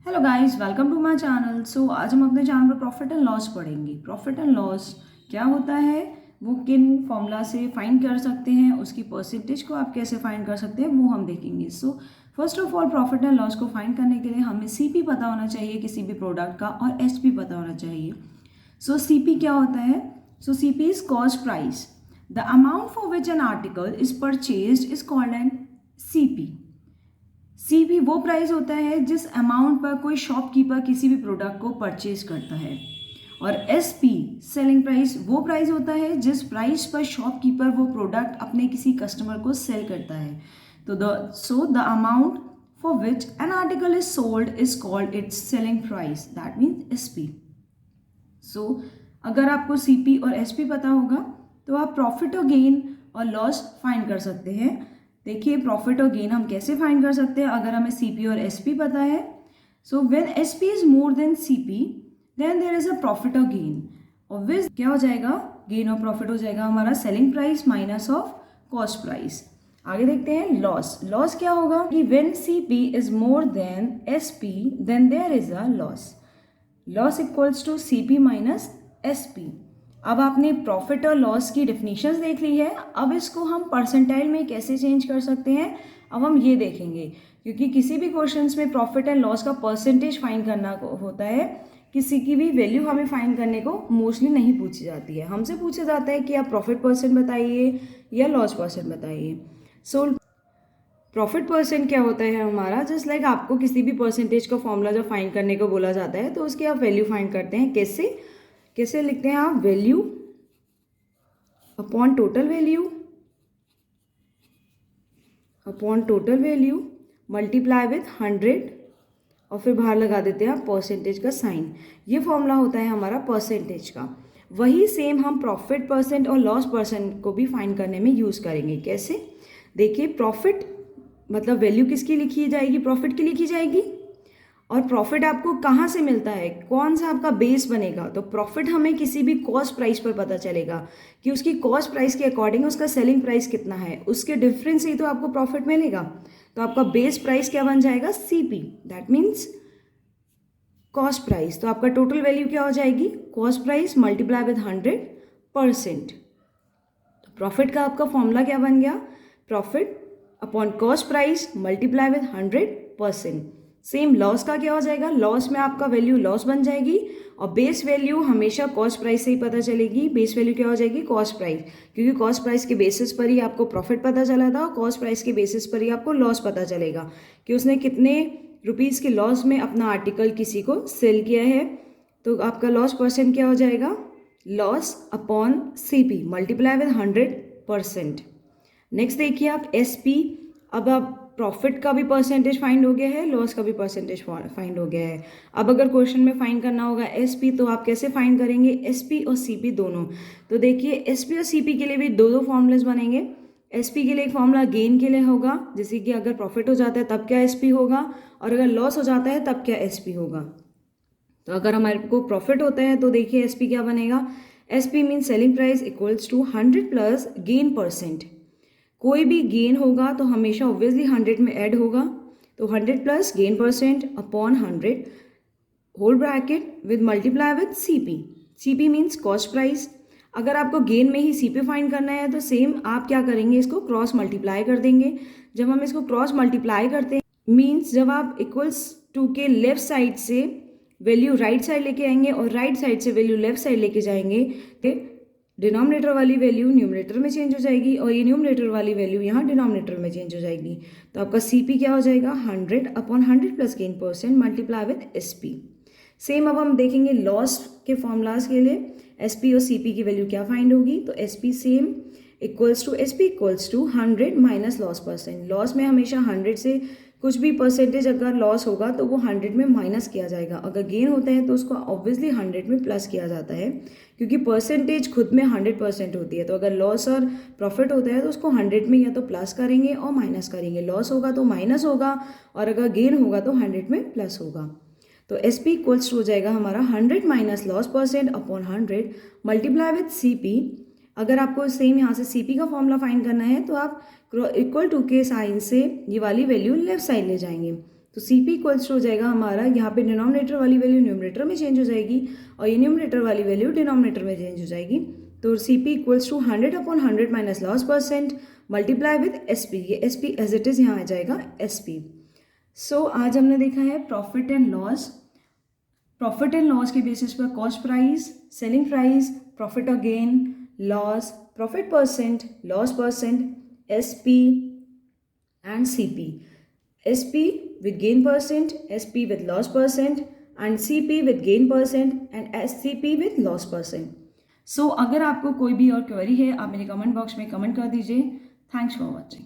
Hello guys, welcome to my channel. So आज हम अपने चैनल पर प्रॉफिट एंड लॉस पढ़ेंगे। प्रॉफिट एंड लॉस क्या होता है, वो किन फॉर्मूला से फाइंड कर सकते हैं, उसकी परसेंटेज को आप कैसे फाइंड कर सकते हैं, वो हम देखेंगे। So first of all, profit and loss को फाइंड करने के लिए हमें सीपी पता होना चाहिए किसी भी प्रोडक्ट का, और एसपी पता होना चाहिए। सो सीपी क्या होता है? So CP is cost price. The amount for which an article is purchased is called an CP. CP वो प्राइस होता है जिस अमाउंट पर कोई शॉपकीपर किसी भी प्रोडक्ट को परचेज करता है, और एसपी सेलिंग प्राइस वो प्राइस होता है जिस प्राइस पर शॉपकीपर वो प्रोडक्ट अपने किसी कस्टमर को सेल करता है। तो the amount for which an article is sold is called its selling price, that means SP. So अगर आपको सीपी और एसपी पता होगा तो आप प्रॉफिट और गेन और लॉस फाइंड कर सकते हैं। देखिए, प्रॉफिट और गेन हम कैसे फाइंड कर सकते हैं अगर हमें सीपी और एसपी पता है। So when SP is more than CP then there is a profit और गेन। ऑब्वियस क्या हो जाएगा, गेन और प्रॉफिट हो जाएगा हमारा selling price minus of cost price. आगे देखते हैं लॉस। लॉस क्या होगा कि when CP is more than SP then there is a loss. Loss equals to CP minus SP. अब आपने प्रॉफिट और लॉस की डेफिनेशंस देख ली है, अब इसको हम परसेंटाइल में कैसे चेंज कर सकते हैं अब हम ये देखेंगे। क्योंकि किसी भी क्वेश्चंस में प्रॉफिट एंड लॉस का परसेंटेज फाइंड करना होता है, किसी की भी वैल्यू हमें फाइंड करने को मोस्टली नहीं पूछी जाती है। हमसे पूछा जाता है कि आप प्रॉफिट परसेंट बताइए या लॉस परसेंट बताइए। सो प्रॉफिट परसेंट क्या होता है हमारा, जस्ट लाइक आपको किसी भी परसेंटेज का फॉर्मूला जब फाइंड करने को बोला जाता है तो उसकी आप वैल्यू फाइंड करते हैं। कैसे कैसे लिखते हैं आप? Value upon total value multiply with 100 और फिर बाहर लगा देते हैं आप परसेंटेज का साइन। ये फॉर्मूला होता है हमारा परसेंटेज का। वही सेम हम प्रॉफिट परसेंट और लॉस परसेंट को भी फाइंड करने में यूज़ करेंगे। कैसे? देखिए, प्रॉफिट मतलब वैल्यू किसकी लिखी जाएगी? प्रॉफिट की लिखी जाएगी। और प्रॉफिट आपको कहाँ से मिलता है, कौन सा आपका बेस बनेगा? तो प्रॉफिट हमें किसी भी कॉस्ट प्राइस पर पता चलेगा कि उसकी कॉस्ट प्राइस के अकॉर्डिंग उसका सेलिंग प्राइस कितना है, उसके डिफरेंस से ही तो आपको प्रॉफिट मिलेगा। तो आपका बेस प्राइस क्या बन जाएगा? CP, that means cost price. तो आपका टोटल वैल्यू क्या हो जाएगी? Cost price multiply with 100%। तो प्रॉफिट का आपका फॉर्मूला क्या बन गया? Profit upon cost price multiply with 100%। Same loss का क्या हो जाएगा? लॉस में आपका वैल्यू लॉस बन जाएगी और बेस वैल्यू हमेशा कॉस्ट प्राइस से ही पता चलेगी। बेस वैल्यू क्या हो जाएगी? कॉस्ट प्राइस, क्योंकि कॉस्ट प्राइस के बेसिस पर ही आपको प्रॉफिट पता चला था और कॉस्ट प्राइस के बेसिस पर ही आपको लॉस पता चलेगा कि उसने कितने रुपीज़ के लॉस में अपना आर्टिकल किसी को सेल किया है। तो आपका लॉस परसेंट क्या हो जाएगा? Loss upon CP multiply with 100%। Next देखिए आप एसपी। अब आप प्रॉफिट का भी परसेंटेज फाइंड हो गया है, लॉस का भी परसेंटेज फाइंड हो गया है। अब अगर क्वेश्चन में फाइंड करना होगा एसपी, तो आप कैसे फाइंड करेंगे? एसपी और सीपी दोनों। तो देखिए, एसपी और सीपी के लिए भी दो दो फॉर्मूलेस बनेंगे। एसपी के लिए एक फॉर्मूला गेन के लिए होगा, जैसे कि अगर प्रॉफिट हो जाता है तब क्या एसपी होगा, और अगर लॉस हो जाता है तब क्या एसपी होगा। तो अगर हमारे को प्रॉफिट होता है तो देखिए एसपी क्या बनेगा? SP mean selling price equals to 100 plus gain percent. कोई भी गेन होगा तो हमेशा ऑब्वियसली 100 में ऐड होगा, तो 100 plus gain percent upon 100 whole bracket with multiply with CP. CP means cost price. अगर आपको गेन में ही सीपी फाइंड करना है तो सेम आप क्या करेंगे, इसको क्रॉस मल्टीप्लाई कर देंगे। जब हम इसको क्रॉस मल्टीप्लाई करते हैं मीन्स जब आप इक्वल्स टू के लेफ्ट साइड से वैल्यू राइट साइड लेके आएंगे और राइट साइड से वैल्यू लेफ्ट साइड लेके जाएंगे तो डिनोमिनेटर वाली वैल्यू न्यूमरेटर में चेंज हो जाएगी और ये न्यूमरेटर वाली वैल्यू यहाँ डिनोमिनेटर में चेंज हो जाएगी। तो आपका सीपी क्या हो जाएगा? 100 upon 100 plus gain percent multiply with SP. Same अब हम देखेंगे लॉस के फॉर्मूलाज के लिए एसपी और सीपी की वैल्यू क्या फाइंड होगी। तो SP same equals to SP equals to 100 minus loss percent. Loss में हमेशा 100 से कुछ भी परसेंटेज अगर लॉस होगा तो वो 100 में माइनस किया जाएगा। अगर गेन होता है तो उसको ऑब्वियसली 100 में प्लस किया जाता है, क्योंकि परसेंटेज खुद में 100% होती है। तो अगर लॉस और प्रॉफिट होता है तो उसको 100 में या तो प्लस करेंगे और माइनस करेंगे। लॉस होगा तो माइनस होगा और अगर गेन होगा तो 100 में प्लस होगा। तो एस पी इक्वल्स टू हो जाएगा हमारा 100 minus loss percent upon 100 multiply with C P. अगर आपको सेम यहाँ से सी पी का फॉर्मूला फाइंड करना है तो आप इक्वल टू के साइन से ये वाली वैल्यू लेफ्ट साइड ले जाएंगे। तो CP इक्वल्स टू हो जाएगा हमारा, यहाँ पे डिनोमिनेटर वाली वैल्यू न्यूमरेटर में चेंज हो जाएगी और ये न्यूमरेटर वाली वैल्यू डिनोमिनेटर में चेंज हो जाएगी। तो CP equals to 100/100 minus loss percent multiply with SP, ये SP एज इट इज़ यहाँ आ जाएगा SP। सो आज हमने देखा है profit and loss. Profit and loss के बेसिस पर cost price, selling price, profit और gain, loss, profit percent, loss percent, SP and CP. SP with gain percent, SP with loss percent and CP with gain percent and SCP with loss percent. So अगर आपको कोई भी और query है आप मेरे comment box में comment कर दीजिए। Thanks for watching.